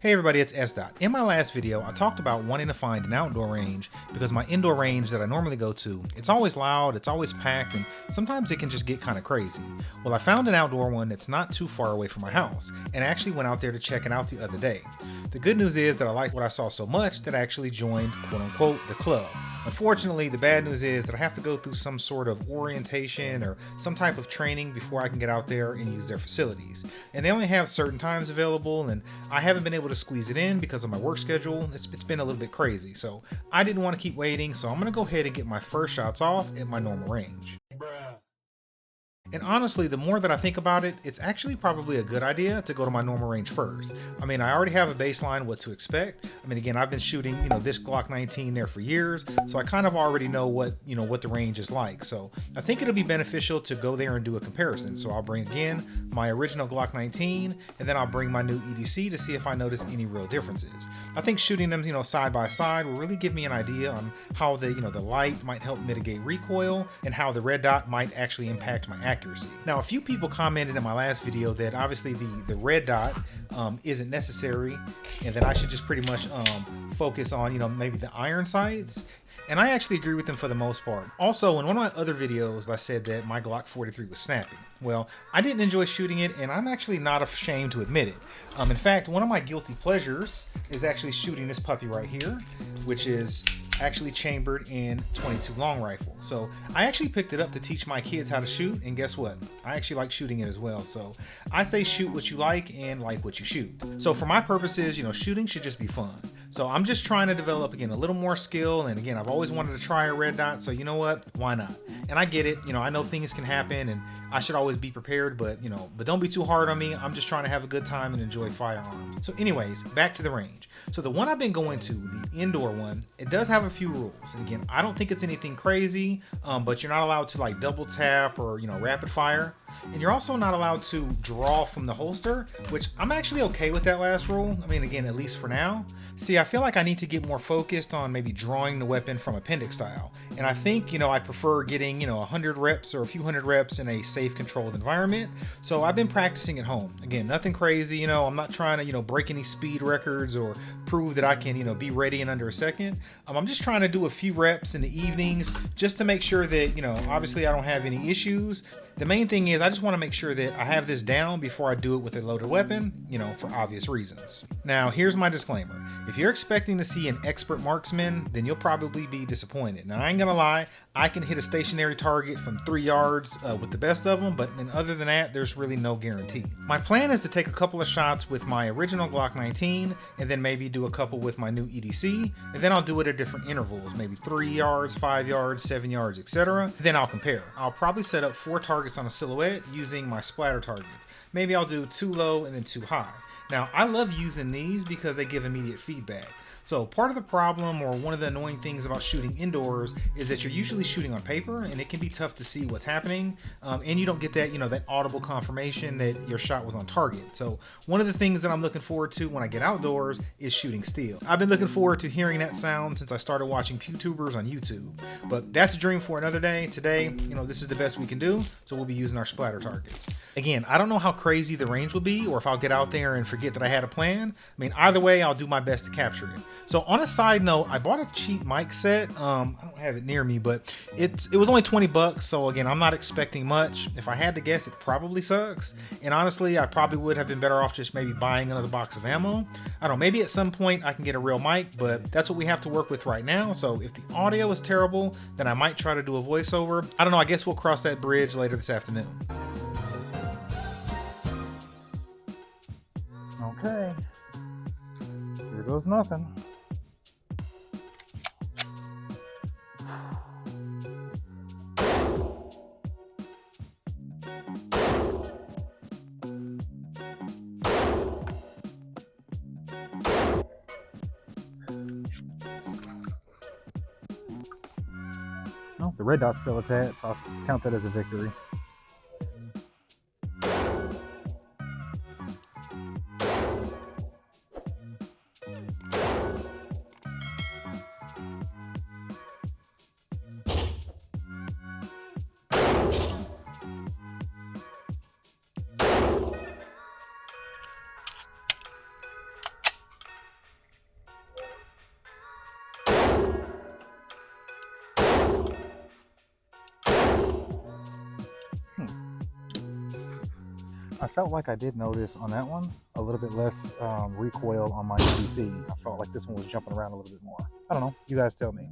Hey everybody, it's S. Dot. In my last video, I talked about wanting to find an outdoor range because my indoor range that I normally go to, it's always loud, it's always packed, and sometimes it can just get kind of crazy. Well, I found an outdoor one that's not too far away from my house, and I actually went out there to check it out the other day. The good news is that I liked what I saw so much that I actually joined, quote unquote, the club. Unfortunately, the bad news is that I have to go through some sort of orientation or some type of training before I can get out there and use their facilities. And they only have certain times available, and I haven't been able to squeeze it in because of my work schedule. It's been a little bit crazy, so I didn't want to keep waiting, so I'm going to go ahead and get my first shots off at my normal range. And honestly, the more that I think about it, it's actually probably a good idea to go to my normal range first. I mean, I already have a baseline what to expect. I mean, again, I've been shooting, this Glock 19 there for years, so I kind of already know what the range is like. So I think it'll be beneficial to go there and do a comparison. So I'll bring again my original Glock 19, and then I'll bring my new EDC to see if I notice any real differences. I think shooting them, side by side will really give me an idea on how the light might help mitigate recoil and how the red dot might actually impact my accuracy. Now, a few people commented in my last video that obviously the red dot isn't necessary and that I should just pretty much focus on, maybe the iron sights. And I actually agree with them for the most part. Also, in one of my other videos, I said that my Glock 43 was snapping. Well, I didn't enjoy shooting it, and I'm actually not ashamed to admit it. In fact, one of my guilty pleasures is actually shooting this puppy right here, which is actually chambered in 22 long rifle. So I actually picked it up to teach my kids how to shoot, and guess what? I actually like shooting it as well. So I say shoot what you like and like what you shoot. So for my purposes, shooting should just be fun. So I'm just trying to develop, again, a little more skill. And again, I've always wanted to try a red dot. So you know what? Why not? And I get it. I know things can happen and I should always be prepared, but don't be too hard on me. I'm just trying to have a good time and enjoy firearms. So anyways, back to the range. So the one I've been going to, the indoor one, it does have a few rules. And again, I don't think it's anything crazy, but you're not allowed to like double tap or, rapid fire. And you're also not allowed to draw from the holster, which I'm actually okay with that last rule. I mean, again, at least for now. See, I feel like I need to get more focused on maybe drawing the weapon from appendix style. And I think, I prefer getting, 100 reps or a few hundred reps in a safe, controlled environment. So I've been practicing at home. Again, nothing crazy, I'm not trying to, break any speed records or prove that I can, be ready in under a second. I'm just trying to do a few reps in the evenings just to make sure that, obviously I don't have any issues. The main thing is I just want to make sure that I have this down before I do it with a loaded weapon, for obvious reasons. Now, here's my disclaimer. If you're expecting to see an expert marksman, then you'll probably be disappointed. Now, I ain't gonna lie, I can hit a stationary target from 3 yards with the best of them, but other than that, there's really no guarantee. My plan is to take a couple of shots with my original Glock 19, and then maybe do a couple with my new EDC, and then I'll do it at different intervals, maybe 3 yards, 5 yards, 7 yards, etc. Then I'll compare. I'll probably set up 4 targets on a silhouette using my splatter targets. Maybe I'll do 2 low and then 2 high. Now, I love using these because they give immediate feedback. So part of the problem, or one of the annoying things about shooting indoors, is that you're usually shooting on paper and it can be tough to see what's happening, and you don't get that that audible confirmation that your shot was on target. So one of the things that I'm looking forward to when I get outdoors is shooting steel. I've been looking forward to hearing that sound since I started watching PewTubers on YouTube, but that's a dream for another day. Today, this is the best we can do, so we'll be using our splatter targets. Again, I don't know how crazy the range will be or if I'll get out there and forget that I had a plan. I mean, either way, I'll do my best to capture it. So on a side note, I bought a cheap mic set. I don't have it near me, but it was only 20 bucks. So again, I'm not expecting much. If I had to guess, it probably sucks. And honestly, I probably would have been better off just maybe buying another box of ammo. I don't know, maybe at some point I can get a real mic, but that's what we have to work with right now. So if the audio is terrible, then I might try to do a voiceover. I don't know, I guess we'll cross that bridge later this afternoon. Okay, here goes nothing. No, the red dot's still attached, so I'll count that as a victory. I felt like I did notice on that one a little bit less recoil on my EDC. I felt like this one was jumping around a little bit more. I don't know. You guys tell me.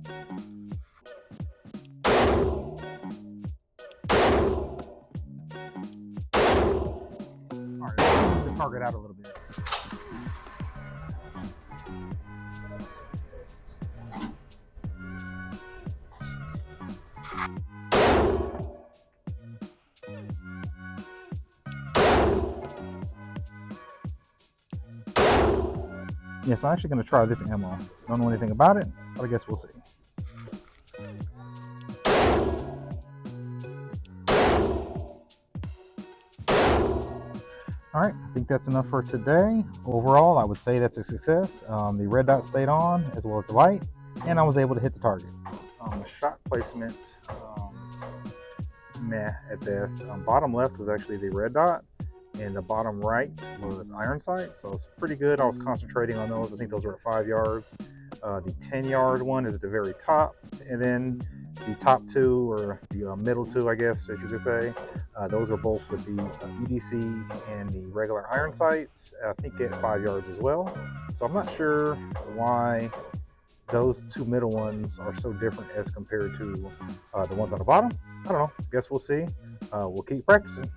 All right, let's move the target out a little bit. Yes, I'm actually going to try this ammo. Don't know anything about it, but I guess we'll see. All right, I think that's enough for today. Overall, I would say that's a success. The red dot stayed on as well as the light, and I was able to hit the target. The shot placement, meh at best. Bottom left was actually the red dot, and the bottom right was iron sight, so it's pretty good. I was concentrating on those. I think those were at 5 yards. The 10-yard one is at the very top, and then the top two, or the middle two, I guess, as you could say, those are both with the EDC and the regular iron sights, I think at 5 yards as well. So I'm not sure why those two middle ones are so different as compared to the ones on the bottom. I don't know. Guess we'll see. We'll keep practicing.